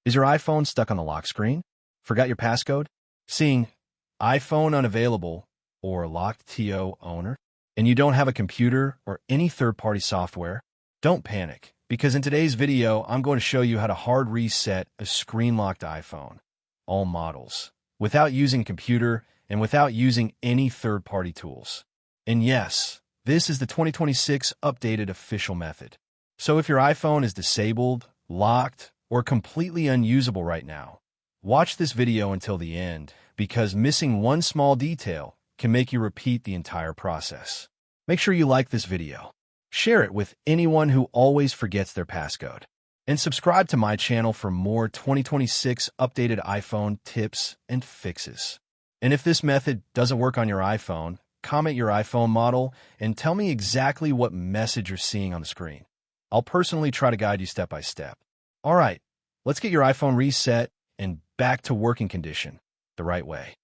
Is your iPhone stuck on the lock screen? Forgot your passcode? Seeing iPhone unavailable or locked TO owner? And you don't have a computer or any third-party software? Don't panic, because in today's video, I'm going to show you how to hard reset a screen-locked iPhone, all models, without using a computer and without using any third-party tools. And yes, this is the 2026 updated official method. So if your iPhone is disabled, locked, or completely unusable right now, watch this video until the end, because missing one small detail can make you repeat the entire process. Make sure you like this video, share it with anyone who always forgets their passcode, and subscribe to my channel for more 2026 updated iPhone tips and fixes. And if this method doesn't work on your iPhone, comment your iPhone model and tell me exactly what message you're seeing on the screen. I'll personally try to guide you step by step. All right, let's get your iPhone reset and back to working condition the right way.